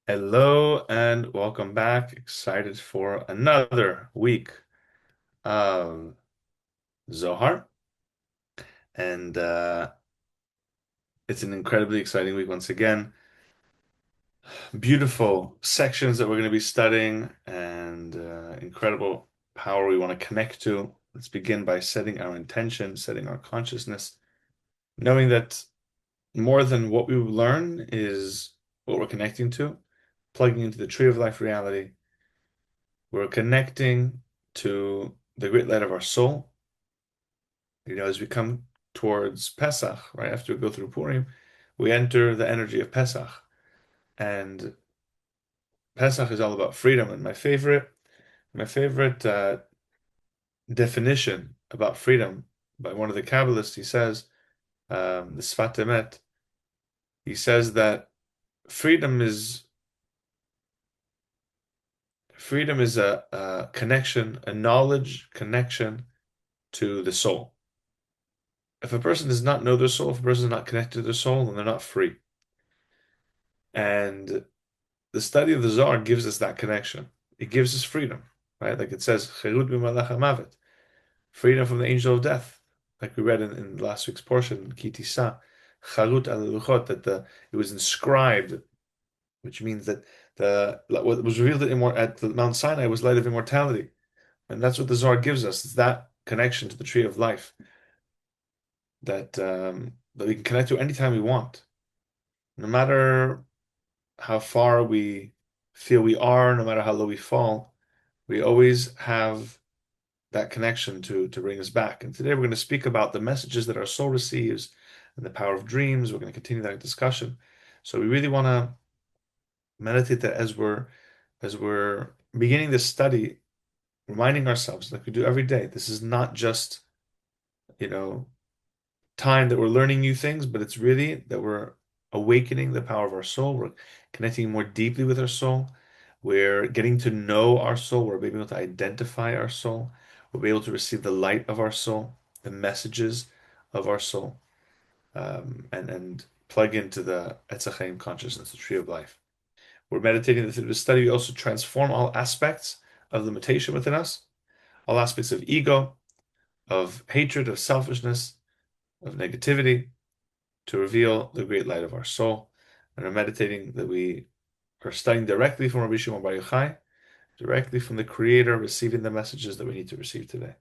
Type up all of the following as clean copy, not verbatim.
Hello and welcome back. Excited for another week of Zohar. And it's an incredibly exciting week once again. Beautiful sections that we're going to be studying and incredible power we want to connect to. Let's begin by setting our intention, setting our consciousness, knowing that more than what we learn is what we're connecting to, plugging into the tree of life reality. We're connecting to the great light of our soul. As we come towards Pesach, right after we go through Purim, we enter the energy of Pesach. And Pesach is all about freedom. And my favorite definition about freedom by one of the kabbalists, he says, the Sfat Emet, he says that freedom is freedom is a connection, a knowledge connection to the soul. If a person does not know their soul, if a person is not connected to their soul, then they're not free. And the study of the Zohar gives us that connection. It gives us freedom, right? Like it says, "Cherut b'malach hamavet," freedom from the angel of death, like we read in last week's portion, Kitisa, Charut al luchot, that it was inscribed, which means that what was revealed at the Mount Sinai was light of immortality, and that's what the Zohar gives us. It's that connection to the tree of life that we can connect to anytime we want, no matter how far we feel we are, no matter how low we fall, we always have that connection to bring us back. And today we're going to speak about the messages that our soul receives and the power of dreams. We're going to continue that discussion. So we really want to meditate that as we're beginning this study, reminding ourselves, like we do every day, this is not just, you know, time that we're learning new things, but it's really that we're awakening the power of our soul. We're connecting more deeply with our soul. We're getting to know our soul. We're being able to identify our soul. We'll be able to receive the light of our soul, the messages of our soul, and plug into the Etz Chaim consciousness, the tree of life. We're meditating through the study. We also transform all aspects of limitation within us, all aspects of ego, of hatred, of selfishness, of negativity, to reveal the great light of our soul. And we're meditating that we are studying directly from Rav Shimon Bar Yochai, directly from the Creator, receiving the messages that we need to receive today.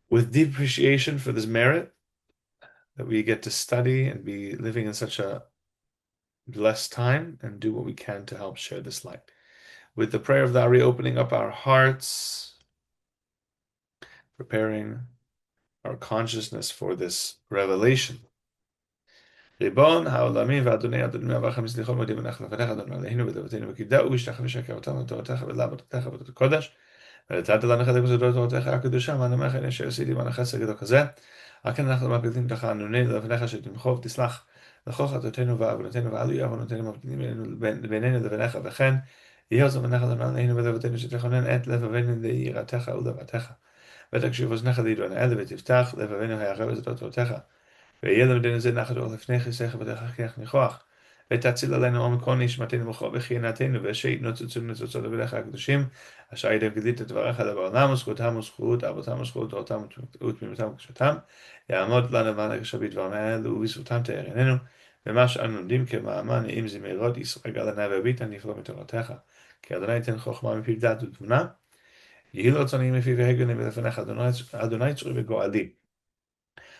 With deep appreciation for this merit that we get to study and be living in such a blessed time and do what we can to help share this light. With the prayer of the Ari opening up our hearts, preparing our consciousness for this revelation. ריבון העולמים ואדוני אדוני אברהם מסליחו מודים לך לפניך אדוני אלוהינו בדבותינו וקידהו וישתחו ושקר אותנו תורתך ולעבודתך עבודת הקודש ונתת לנו חלק בסודות תורתך הקדושה ואנמך הנה שעשיתי מענך סגדו כזה על כן אנחנו מפליטים לך ענוננו לפניך שתמחו ותסלח לכל חטאותינו ועוונותינו ואל יהיו עוונותינו מבדילים בינינו לבניך וכן יהי רצון לפניך אדוני אלוהינו בדבותינו שתכונן את לבבינו ליראתך ולדעתך ותקשיב אוזניך לידעון אלה ותפתח לבבינו הערב בסודות תורתך ויהיה למדנו זה נחת אור לפני חיסך בדרך כיח ניחוח. ותציל עלינו עומק כל נשמתנו וכל בחינתנו, ושנוצצו נוצצות לבדך הקדושים, אשר ידם גדית את דבריך לעולם, וזכותם וזכות אבותם וזכות תורתם ותמימותם וקדושתם, יעמוד לנו למען הקדושה בדברים האלו, ובזכותם תאר עינינו, ומה שאנו לומדים כמאמר נעים זמירות, ישראל גלנה והביטה נפלא מתורתך. כי אדוני ייתן חוכמה מפיו דעת ותבונה, יהי רצוני מפיו והגונים ולפניך אדוני צורי וגואלי.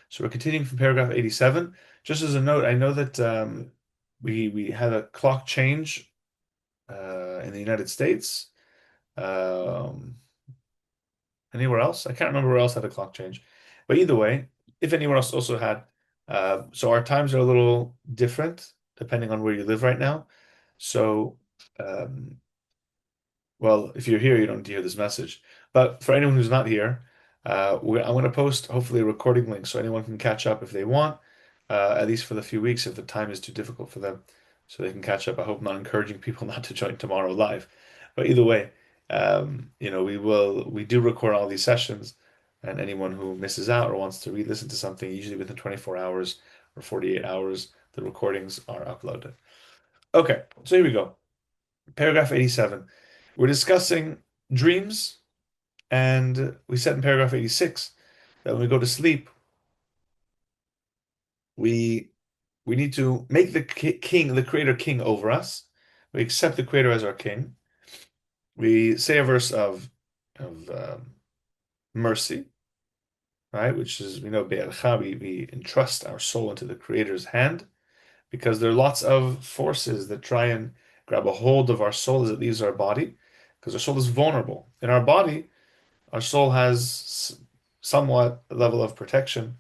So we're continuing from paragraph 87. Just as a note, I know that we had a clock change in the United States. Um, Anywhere else? I can't remember where else had a clock change. But either way, if anywhere else also had, so our times are a little different depending on where you live right now. So, um, well, if you're here, you don't need to hear this message. But for anyone who's not here, I'm going to post hopefully a recording link so anyone can catch up if they want, at least for the few weeks if the time is too difficult for them, so they can catch up. I hope I'm not encouraging people not to join tomorrow live, but either way, we do record all these sessions, and anyone who misses out or wants to re-listen to something, usually within 24 hours or 48 hours, the recordings are uploaded. Okay, so here we go. Paragraph 87. We're discussing dreams, and we said in paragraph 86 that when we go to sleep, we we need to make the king, the creator king over us. We accept the creator as our king. We say a verse of mercy, right? Which is, we know, Be'elcha, we entrust our soul into the creator's hand, because there are lots of forces that try and grab a hold of our soul as it leaves our body, because our soul is vulnerable. In our body, our soul has somewhat a level of protection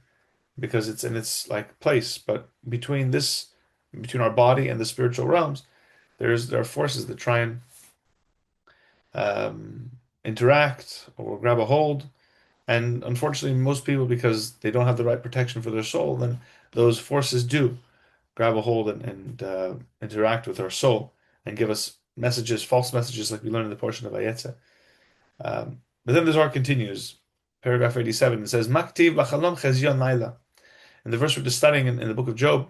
because it's in its like place, but between our body and the spiritual realms, there are forces that try and um, interact or grab a hold. And unfortunately, most people, because they don't have the right protection for their soul, then those forces do grab a hold and interact with our soul and give us messages, false messages, like we learned in the portion of Vayetze. But then the Zohar continues, paragraph 87, it says, Maktiv b'chalom chezyon laila. In the verse we're just studying in the book of Job,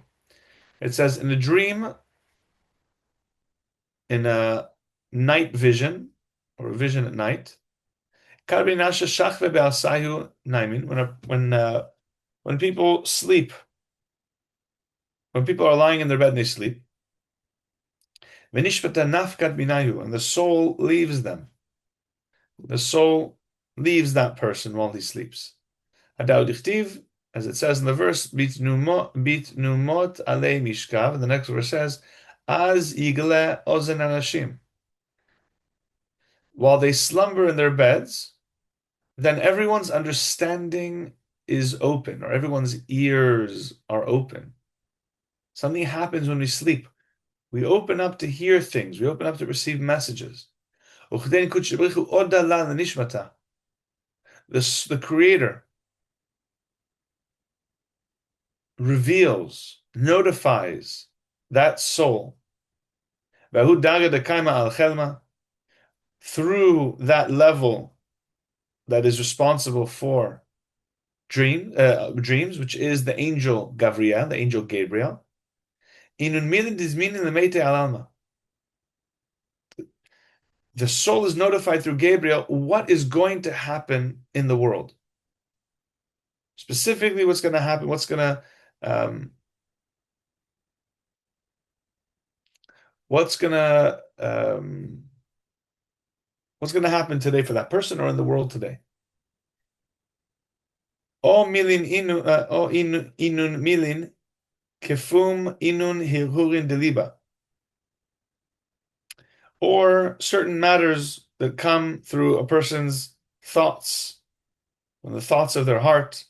it says, in a dream, in a night vision, or a vision at night, when people sleep, when people are lying in their bed and they sleep, and the soul leaves them. The soul leaves that person while he sleeps. As it says in the verse, bitnumot alei mishkav, and the next verse says, Az yigle ozen anashim. While they slumber in their beds, then everyone's understanding is open, or everyone's ears are open. Something happens when we sleep. We open up to hear things. We open up to receive messages. The Creator reveals, notifies that soul through that level that is responsible for dreams, which is the angel Gavriel, the angel Gabriel. The soul is notified through Gabriel what is going to happen in the world. Specifically, what's going to happen, um, what's going to um, what's going to happen today for that person or in the world today. O milin inun milin kefum inun hirhurin deliba. Or certain matters that come through a person's thoughts, from the thoughts of their heart.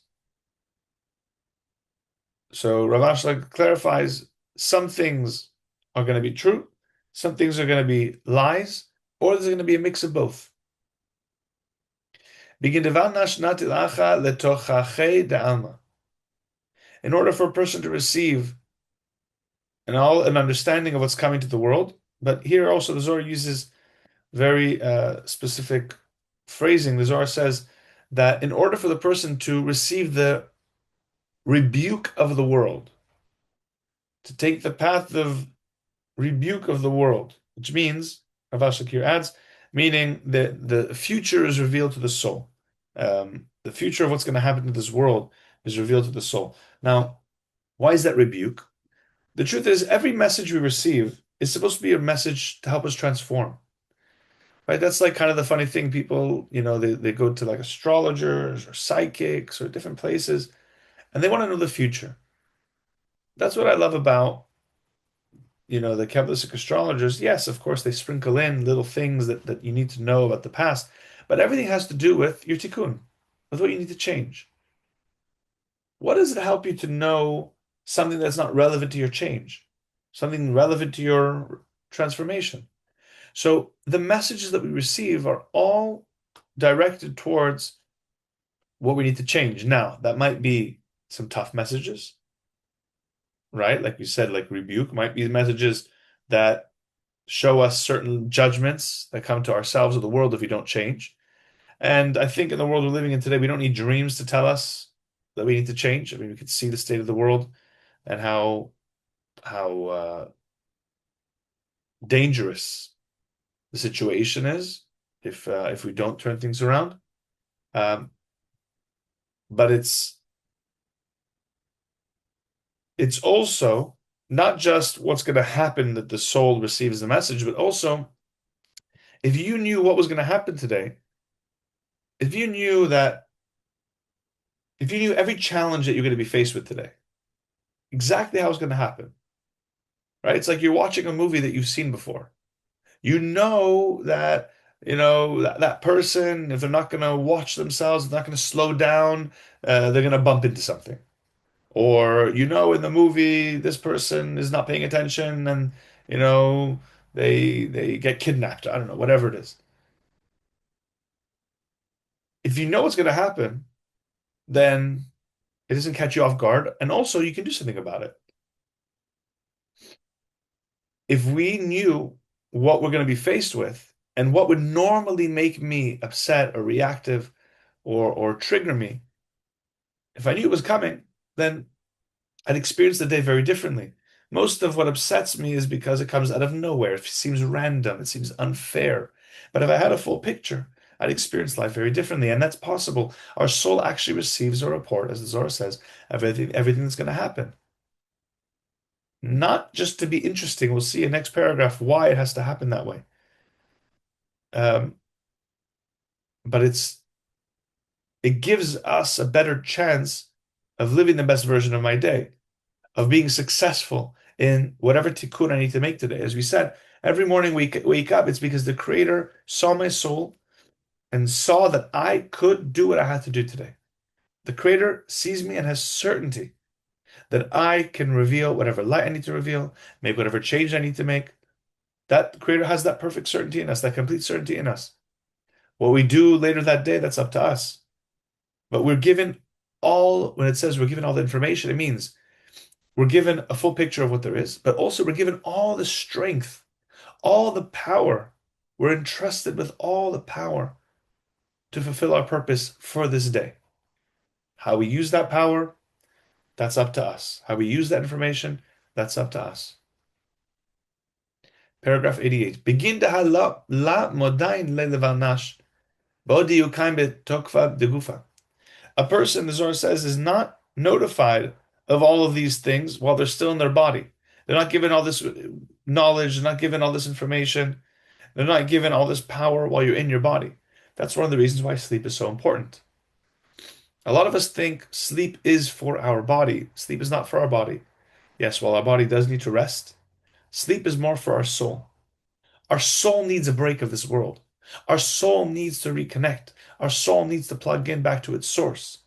So Rav Ashlag clarifies, some things are going to be true, some things are going to be lies, or there's going to be a mix of both. In order for a person to receive an understanding of what's coming to the world, but here also the Zohar uses very specific phrasing. The Zohar says that in order for the person to receive the rebuke of the world, to take the path of rebuke of the world, which means, Rav Shakir adds, meaning that the future is revealed to the soul. The future of what's going to happen to this world is revealed to the soul. Now, why is that rebuke? The truth is, every message we receive is supposed to be a message to help us transform. Right? That's like kind of the funny thing. People, they go to like astrologers or psychics or different places, and they want to know the future. That's what I love about, the Kabbalistic astrologers. Yes, of course, they sprinkle in little things that you need to know about the past, but everything has to do with your tikkun, with what you need to change. What does it help you to know something that's not relevant to your change, something relevant to your transformation? So the messages that we receive are all directed towards what we need to change. Now, that might be some tough messages, right? Like you said, like rebuke might be messages that show us certain judgments that come to ourselves or the world if we don't change. And I think in the world we're living in today, we don't need dreams to tell us that we need to change. I mean, we can see the state of the world and how dangerous the situation is if we don't turn things around. Um, but it's also not just what's going to happen that the soul receives the message, but also if you knew what was going to happen today, if you knew that, if you knew every challenge that you're going to be faced with today, exactly how it's going to happen, right? It's like you're watching a movie that you've seen before. You know that, that person, if they're not going to watch themselves, they're not going to slow down, they're going to bump into something. Or, in the movie, this person is not paying attention and, you know, they get kidnapped. I don't know, whatever it is. If you know what's going to happen, then it doesn't catch you off guard. And also, you can do something about it. If we knew what we're going to be faced with and what would normally make me upset or reactive or trigger me, if I knew it was coming, then I'd experience the day very differently. Most of what upsets me is because it comes out of nowhere. It seems random. It seems unfair. But if I had a full picture, I'd experience life very differently. And that's possible. Our soul actually receives a report, as the Zohar says, of everything that's going to happen. Not just to be interesting. We'll see in next paragraph why it has to happen that way. Um, but it gives us a better chance of living the best version of my day, of being successful in whatever tikkun I need to make today. As we said, every morning we wake up, it's because the Creator saw my soul and saw that I could do what I had to do today. The Creator sees me and has certainty that I can reveal whatever light I need to reveal, make whatever change I need to make. That Creator has that perfect certainty in us, that complete certainty in us. What we do later that day, that's up to us. But we're given when it says we're given all the information, it means we're given a full picture of what there is, but also we're given all the strength, all the power. We're entrusted with all the power to fulfill our purpose for this day. How we use that power, that's up to us. How we use that information, that's up to us. Paragraph 88. Begin to la modain le levanash, bodi ukaim betokva degufa. A person, the Zohar says, is not notified of all of these things while they're still in their body. They're not given all this knowledge, they're not given all this information, they're not given all this power while you're in your body. That's one of the reasons why sleep is so important. A lot of us think sleep is for our body. Sleep is not for our body. Yes, while our body does need to rest, sleep is more for our soul. Our soul needs a break of this world. Our soul needs to reconnect. Our soul needs to plug in back to its source.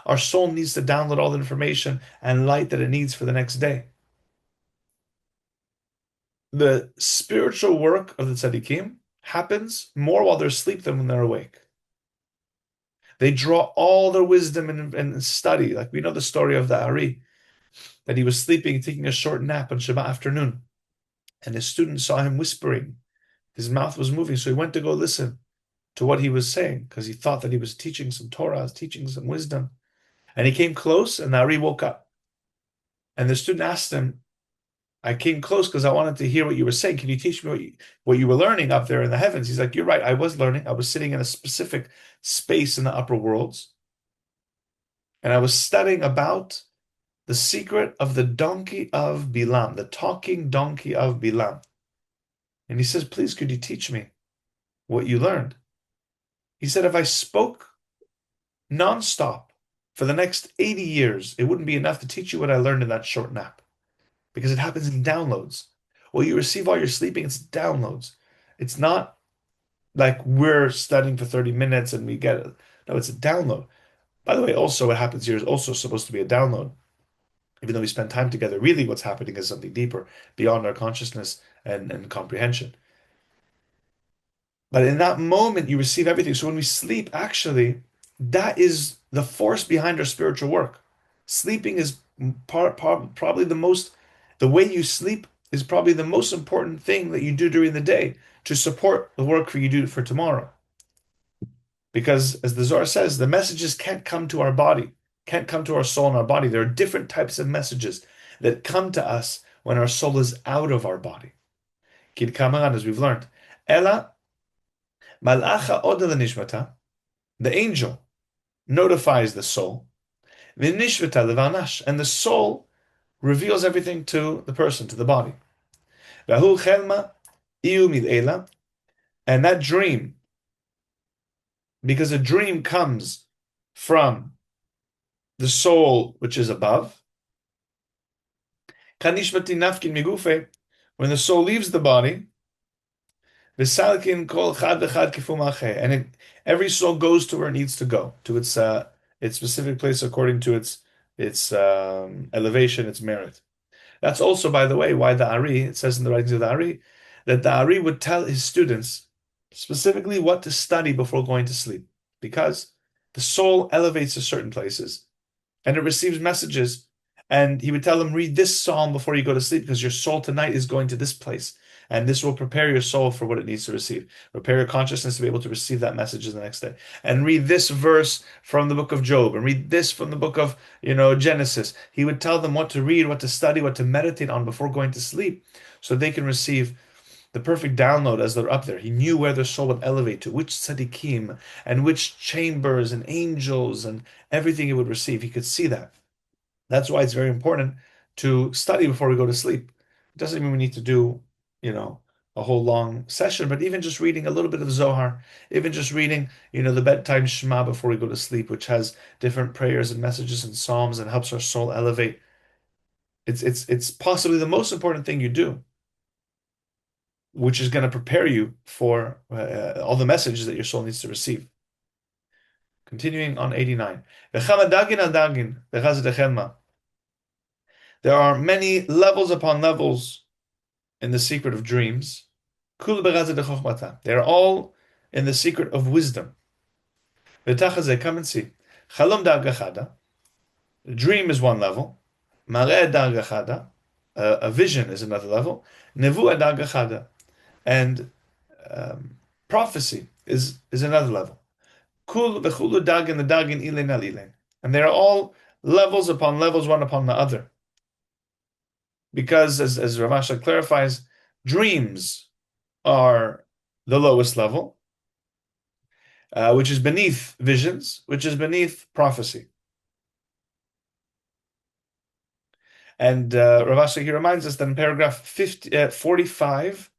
Our soul needs to download all the information and light that it needs for the next day. The spiritual work of the tzaddikim happens more while they're asleep than when they're awake. They draw all their wisdom and study. Like we know the story of the Ari, that he was sleeping, taking a short nap on Shabbat afternoon, and his student saw him whispering. His mouth was moving, so he went to go listen to what he was saying because he thought that he was teaching some Torah, teaching some wisdom. And he came close, and the Ari woke up. And the student asked him, I came close because I wanted to hear what you were saying. Can you teach me what you were learning up there in the heavens? He's like, you're right. I was learning. I was sitting in a specific space in the upper worlds. And I was studying about the secret of the donkey of Bilam, the talking donkey of Bilam. And he says, please, could you teach me what you learned? He said, if I spoke nonstop for the next 80 years, it wouldn't be enough to teach you what I learned in that short nap because it happens in downloads. What you receive while you're sleeping, it's downloads. It's not like we're studying for 30 minutes and we get it. No, it's a download. By the way, also what happens here is also supposed to be a download. Even though we spend time together, really what's happening is something deeper beyond our consciousness and comprehension. But in that moment, you receive everything. So when we sleep, actually, that is the force behind our spiritual work. Sleeping is probably the way you sleep is probably the most important thing that you do during the day to support the work for you do for tomorrow. Because as the Zohar says, the messages can't come to our body, can't come to our soul and our body. There are different types of messages that come to us when our soul is out of our body. Kamaran, as we've learned. Ela malacha oda nishmata. The angel notifies the soul. V'nishvata levanash, and the soul reveals everything to the person, to the body. V'hu chelma iu mid'ela, and that dream, because a dream comes from the soul which is above. Kanishmati nafkin migufe, when the soul leaves the body, v'salkin kol chad v'chad kifum ache, and every soul goes to where it needs to go, to its specific place according to its elevation, its merit. That's also, by the way, why the Ari, it says in the writings of the Ari, that the Ari would tell his students specifically what to study before going to sleep, because the soul elevates to certain places and it receives messages. And he would tell them, read this psalm before you go to sleep, because your soul tonight is going to this place. And this will prepare your soul for what it needs to receive. Prepare your consciousness to be able to receive that message the next day. And read this verse from the book of Job, and read this from the book of, Genesis. He would tell them what to read, what to study, what to meditate on before going to sleep, so they can receive the perfect download as they're up there. He knew where their soul would elevate to, which tzaddikim, and which chambers and angels and everything it would receive. He could see that. That's why it's very important to study before we go to sleep. It doesn't mean we need to do, a whole long session, but even just reading a little bit of Zohar, even just reading, the bedtime Shema before we go to sleep, which has different prayers and messages and psalms and helps our soul elevate. It's possibly the most important thing you do, which is going to prepare you for all the messages that your soul needs to receive. Continuing on 89. There are many levels upon levels in the secret of dreams. They're all in the secret of wisdom. Come and see. A dream is one level. A vision is another level. And prophecy is another level. And they're all levels upon levels, one upon the other. Because, as Ramasha clarifies, dreams are the lowest level, which is beneath visions, which is beneath prophecy. And Rav here reminds us that in paragraph 45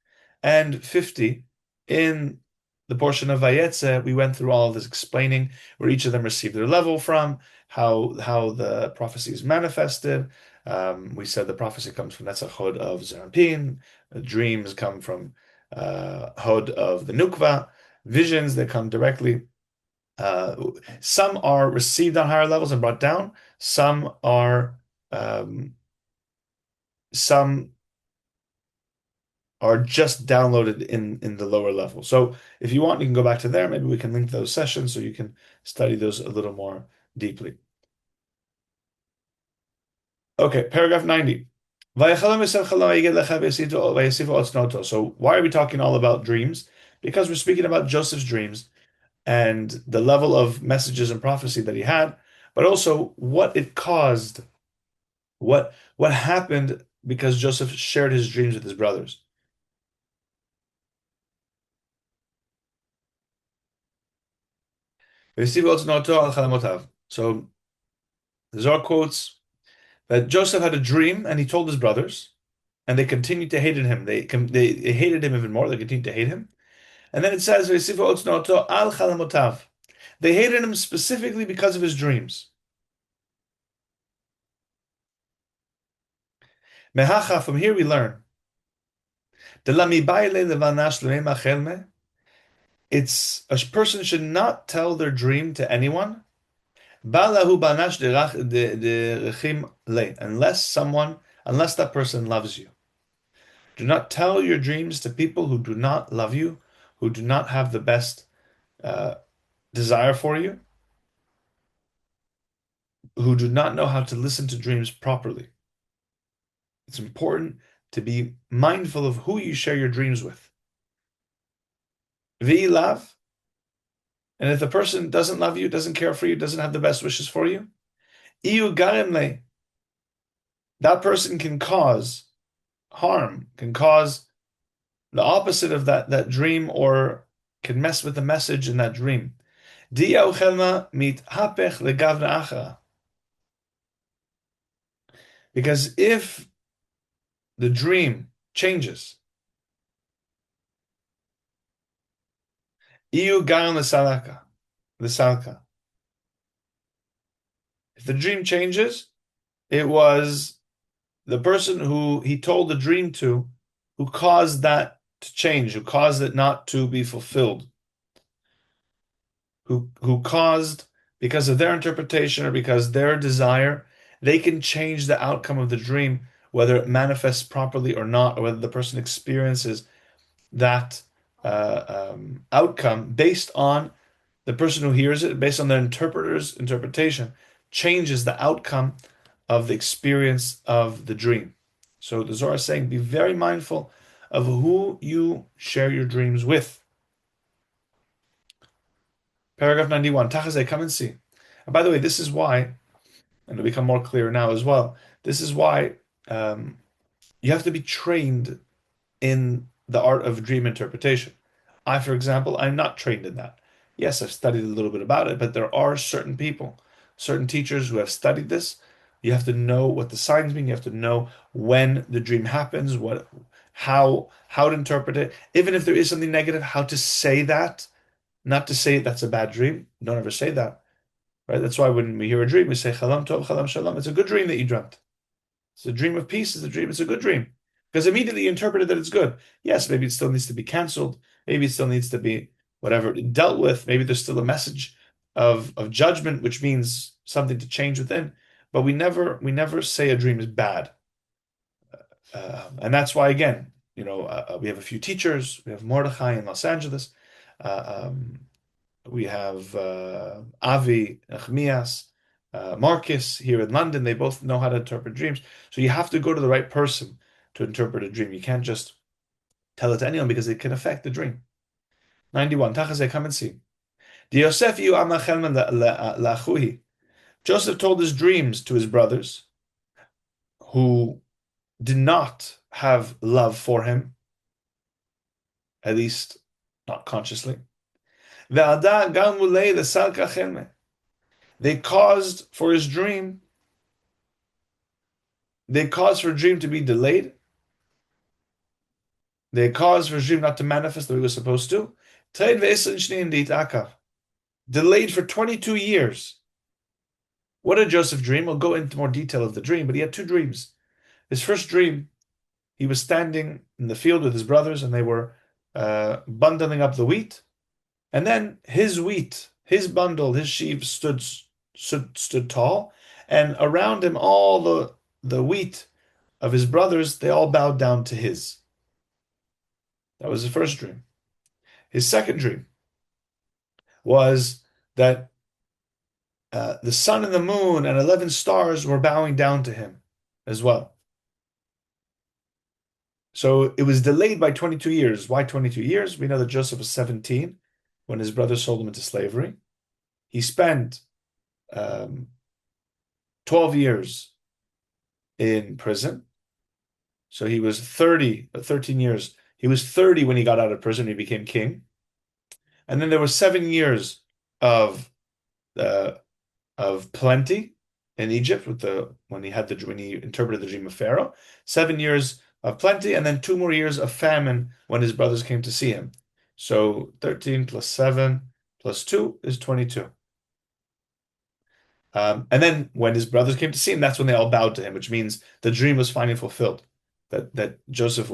and 50 in the portion of Vayetze, we went through all of this, explaining where each of them received their level from, how the prophecy is manifested. We said the prophecy comes from Netzach Hod of Zerampin, dreams come from Hod of the Nukva, visions that come directly. Some are received on higher levels and brought down. Some are just downloaded in the lower level. So if you want, you can go back to there. Maybe we can link those sessions so you can study those a little more deeply. Okay, paragraph 90. So why are we talking all about dreams? Because we're speaking about Joseph's dreams and the level of messages and prophecy that he had, but also what it caused, what happened because Joseph shared his dreams with his brothers. So the Zohar quotes that Joseph had a dream and he told his brothers, and they continued to hate him. They hated him even more. They continued to hate him. And then it says, they hated him specifically because of his dreams. Mehacha, from here we learn. It's a person should not tell their dream to anyone unless that person loves you. Do not tell your dreams to people who do not love you, who do not have the best desire for you, who do not know how to listen to dreams properly. It's important to be mindful of who you share your dreams with. V'ilav, and if the person doesn't love you, doesn't care for you, doesn't have the best wishes for you, iyu garimle, that person can cause harm, can cause The opposite of that dream or can mess with the message in that dream. Dia uchelma mit hapech legavna achara. Because if the dream changes, iu gaon l'salka. If the dream changes, it was the person who he told the dream to who caused that to change, who caused it not to be fulfilled, who caused, because of their interpretation or because their desire, they can change the outcome of the dream, whether it manifests properly or not, or whether the person experiences that outcome based on the person who hears it, based on the interpreter's interpretation, changes the outcome of the experience of the dream. So the Zohar is saying, be very mindful of who you share your dreams with. Paragraph 91, Tachazeh, come and see. And by the way, this is why, and it'll become more clear now as well, this is why you have to be trained in the art of dream interpretation. I, for example, I'm not trained in that. Yes, I've studied a little bit about it, but there are certain people, certain teachers who have studied this. You have to know what the signs mean. You have to know when the dream happens, how to interpret it. Even if there is something negative, how to say that, not to say that's a bad dream. Don't ever say that, right? That's why when we hear a dream, we say chalam tov, chalam shalom. It's a good dream that you dreamt. It's a dream of peace. It's a dream. It's a good dream. Because immediately you interpreted that it's good. Yes, maybe it still needs to be canceled. Maybe it still needs to be whatever dealt with. Maybe there's still a message of judgment, which means something to change within. But we never say a dream is bad, and that's why again, we have a few teachers. We have Mordechai in Los Angeles. Um, we have Avi, Nechemias, Marcus here in London. They both know how to interpret dreams. So you have to go to the right person to interpret a dream. You can't just tell it to anyone because it can affect the dream. 91. Tachazeh, come and see. Yosef Joseph told his dreams to his brothers who did not have love for him, at least not consciously. They caused for his dream, they caused for a dream to be delayed. They caused for his dream not to manifest the way it was supposed to. Delayed for 22 years. What did Joseph dream? We'll go into more detail of the dream, but he had two dreams. His first dream, he was standing in the field with his brothers and they were bundling up the wheat. And then his wheat, his bundle, his sheaf stood tall, and around him all the wheat of his brothers, they all bowed down to his. That was his first dream. His second dream was that the sun and the moon and 11 stars were bowing down to him as well. So it was delayed by 22 years. Why 22 years? We know that Joseph was 17 when his brothers sold him into slavery. He spent 12 years in prison. So he was 13 years. He was 30 when he got out of prison. He became king. And then there were 7 years of plenty in Egypt when he interpreted the dream of Pharaoh. 7 years of plenty, and then 2 more years of famine when his brothers came to see him. So 13 plus 7 plus 2 is 22. And then when his brothers came to see him, that's when they all bowed to him, which means the dream was finally fulfilled. That Joseph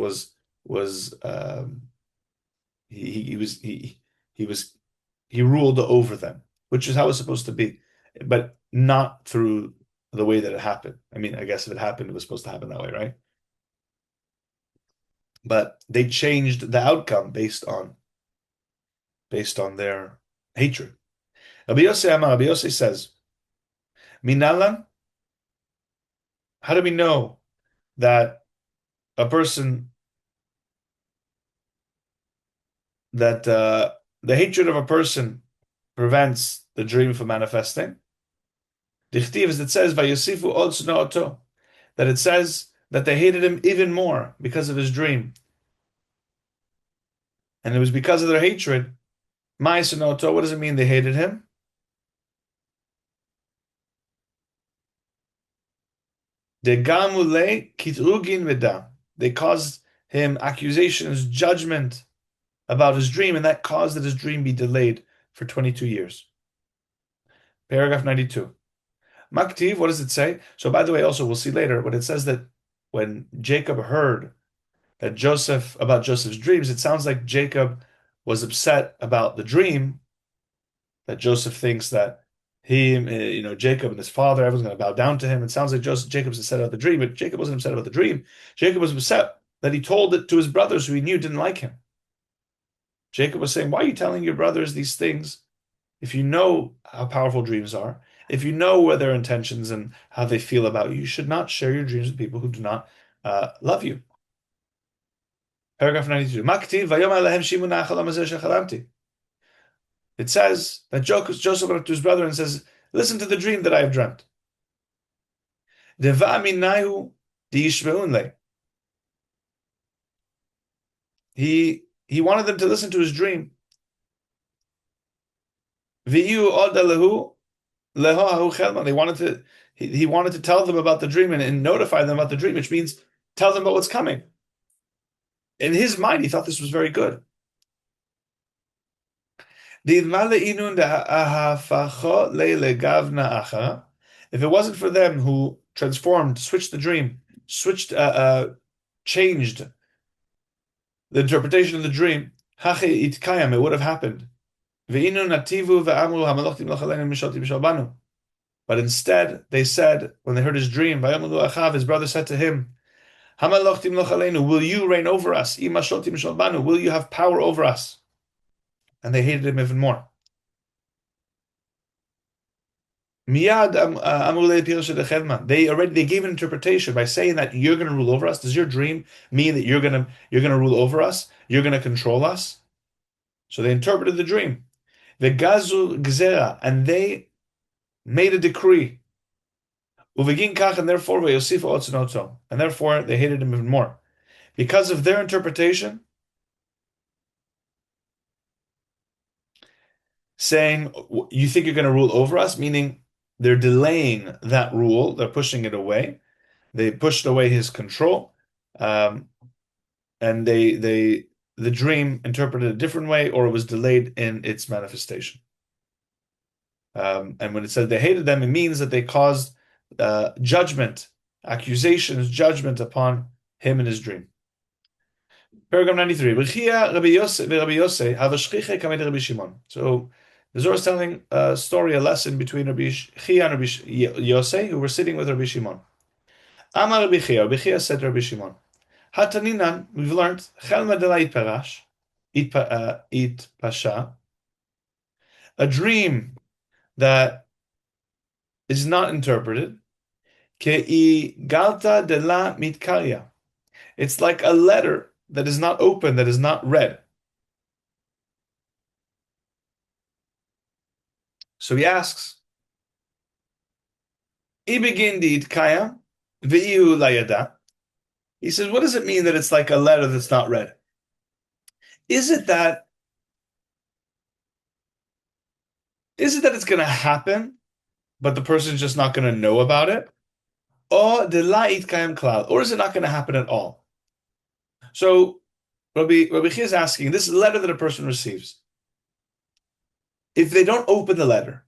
he ruled over them, which is how it's supposed to be, but not through the way that it happened. I mean, I guess if it happened, it was supposed to happen that way, right? But they changed the outcome based on their hatred. Rabbi Yosef says, Minalan, how do we know that a person that the hatred of a person prevents the dream from manifesting? Dichtiv, as it says, Vayosifu od sna'oto, that it says that they hated him even more because of his dream. And it was because of their hatred. Ma'asenoto, what does it mean they hated him? De gamule kitrugin v'dam. They caused him accusations, judgment about his dream, and that caused that his dream be delayed for 22 years. Paragraph 92. Maktiv, what does it say? So, by the way, also, we'll see later, when it says that when Jacob heard that about Joseph's dreams, it sounds like Jacob was upset about the dream, that Joseph thinks that Jacob and his father, everyone's going to bow down to him. It sounds like Jacob's upset about the dream, but Jacob wasn't upset about the dream. Jacob was upset that he told it to his brothers who he knew didn't like him. Jacob was saying, why are you telling your brothers these things if you know how powerful dreams are? If you know what their intentions and how they feel about you, you should not share your dreams with people who do not love you. Paragraph 92. It says that Joseph went up to his brother and says, listen to the dream that I have dreamt. He wanted them to listen to his dream. They wanted to he wanted to tell them about the dream and notify them about the dream, which means tell them about what's coming. In his mind, he thought this was very good. If it wasn't for them who transformed, switched the dream, changed the interpretation of the dream, it would have happened. But instead, they said, when they heard his dream, his brother said to him, will you reign over us? Will you have power over us? And they hated him even more. They gave an interpretation by saying that you're going to rule over us. Does your dream mean that you're going to rule over us? You're going to control us? So they interpreted the dream. And they made a decree. And therefore they hated him even more. Because of their interpretation, saying, you think you're going to rule over us? Meaning they're delaying that rule. They're pushing it away. They pushed away his control. And the dream interpreted a different way, or it was delayed in its manifestation. And when it said they hated them, it means that they caused judgment, accusations, judgment upon him in his dream. Paragraph 93. So the Zohar is telling a story, a lesson between Rabbi Chia and Rabbi Yosef, who were sitting with Rabbi Shimon. Amar Rabbi Chia said to Rabbi Shimon, Hataninan, we've learned, Chelma de la it pasha, a dream that is not interpreted, Kei galta de la mitkarya. It's like a letter that is not open, that is not read. So he asks, Ibigindid kaya v'iu layada. He says, what does it mean that it's like a letter that's not read? Is it that it's going to happen, but the person's just not going to know about it? Or de la'it kayam klal, or is it not going to happen at all? So Rabbi Chia is asking, this letter that a person receives, if they don't open the letter,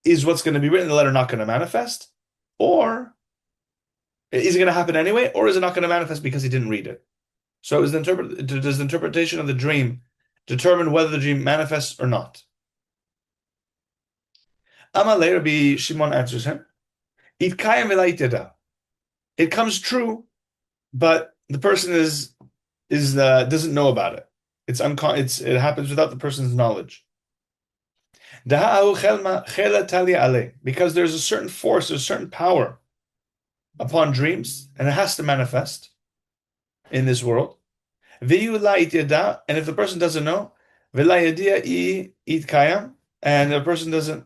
is what's going to be written in the letter not going to manifest? Or is it going to happen anyway? Or is it not going to manifest because he didn't read it? So does the interpretation of the dream determine whether the dream manifests or not? Amalei, Rabbi Shimon answers him, it comes true, but the person doesn't know about it. It happens without the person's knowledge. Because there's a certain force, there's a certain power upon dreams, and it has to manifest in this world. And if the person doesn't know, and the person doesn't,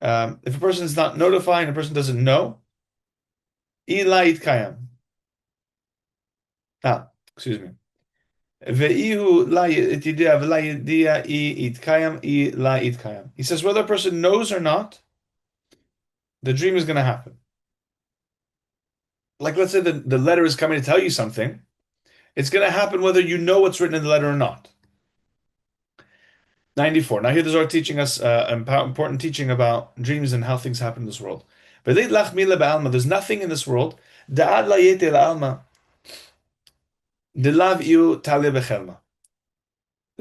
if a person is not notified and a person doesn't know, excuse me. Ve'ihu la yedidea v'la yedidea I itkayam I la itkayam. He says whether a person knows or not, the dream is going to happen. Like let's say the letter is coming to tell you something. It's going to happen whether you know what's written in the letter or not. 94. Now here the Zohar teaching us an important teaching about dreams and how things happen in this world. There's nothing in this world. There's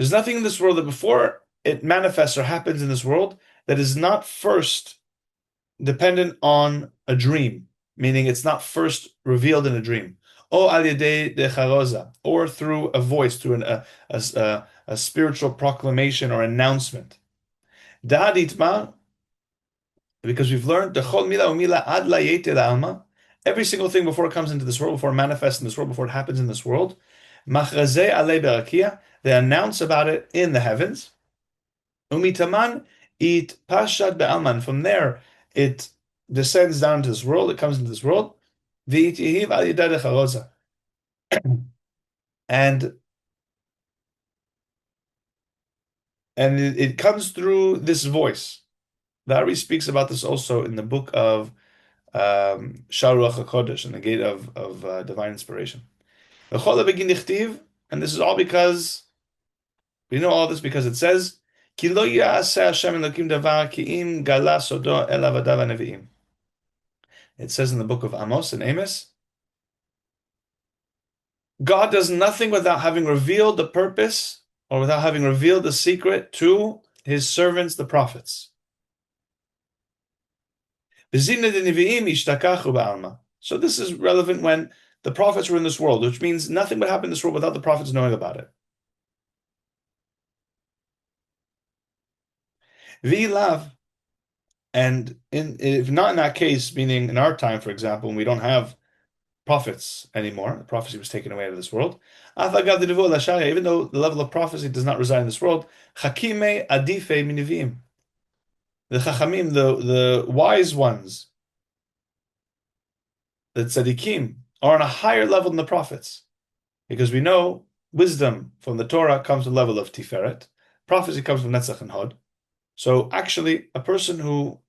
nothing in this world that before it manifests or happens in this world that is not first dependent on a dream, meaning it's not first revealed in a dream. Or al yedei de charoza, or through a voice, through a spiritual proclamation or announcement. Da'ad itma, because we've learned the chol mila umila ad la yete alma, every single thing before it comes into this world, before it manifests in this world, before it happens in this world, machrazeh alei berakia, they announce about it in the heavens. Umitaman it pashat be'alman. From there, it descends down to this world. It comes into this world. V'itihiv al yedei charoza, and it comes through this voice. The Ari speaks about this also in the book of Sharuach HaKodesh, in the gate of divine inspiration. And this is all because we know all this because it says, "Ki lo ya'aseh Hashem Elokim davar ki im gala sodo el avadav hanevi'im." It says in the book of Amos and Amos, God does nothing without having revealed the purpose or without having revealed the secret to his servants, the prophets. So this is relevant when the prophets were in this world, which means nothing would happen in this world without the prophets knowing about it. V'ilav, and if not in that case, meaning in our time, for example, when we don't have prophets anymore, the prophecy was taken away out of this world, even though the level of prophecy does not reside in this world, chakime adife minivim, the chachamim, the wise ones, the tzaddikim, are on a higher level than the prophets, because we know wisdom from the Torah comes to the level of tiferet, prophecy comes from netzach and hod. So actually, a person who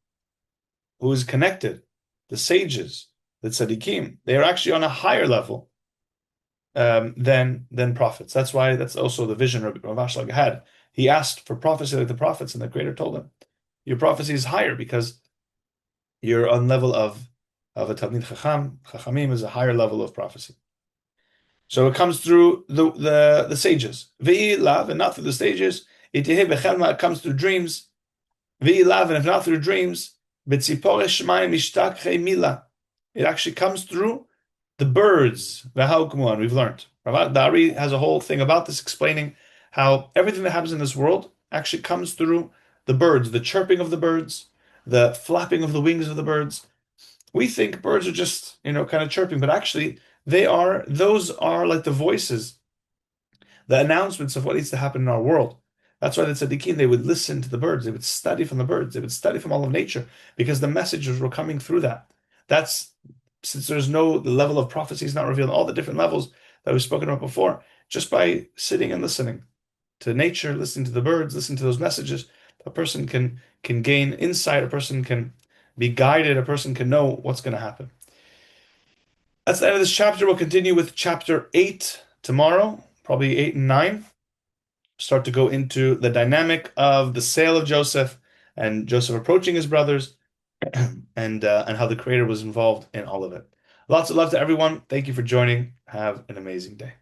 is connected, the sages, the tzaddikim, they are actually on a higher level than prophets. That's why that's also the vision Rav Shimon had. He asked for prophecy like the prophets, and the Creator told him, "Your prophecy is higher because you're on level of a Talmid Chacham. Chachamim is a higher level of prophecy." So it comes through the sages. Ve'ilav, and not through the stages. It comes through dreams. Ve'ilav, and if not through dreams, betzipore shmayim mishtakchei mila. It actually comes through the birds. V'haukmuan, we've learned. Rav Dari has a whole thing about this, explaining how everything that happens in this world actually comes through the birds, the chirping of the birds, the flapping of the wings of the birds. We think birds are just, kind of chirping, but actually those are like the voices, the announcements of what needs to happen in our world. That's why the tzaddikim, they would listen to the birds, they would study from the birds, they would study from all of nature, because the messages were coming through that. That's, since the level of prophecy is not revealed, all the different levels that we've spoken about before, just by sitting and listening to nature, listening to the birds, listening to those messages, a person can gain insight, a person can be guided, a person can know what's going to happen. That's the end of this chapter. We'll continue with chapter 8 tomorrow, probably 8 and 9. Start to go into the dynamic of the sale of Joseph and Joseph approaching his brothers and how the Creator was involved in all of it. Lots of love to everyone. Thank you for joining. Have an amazing day.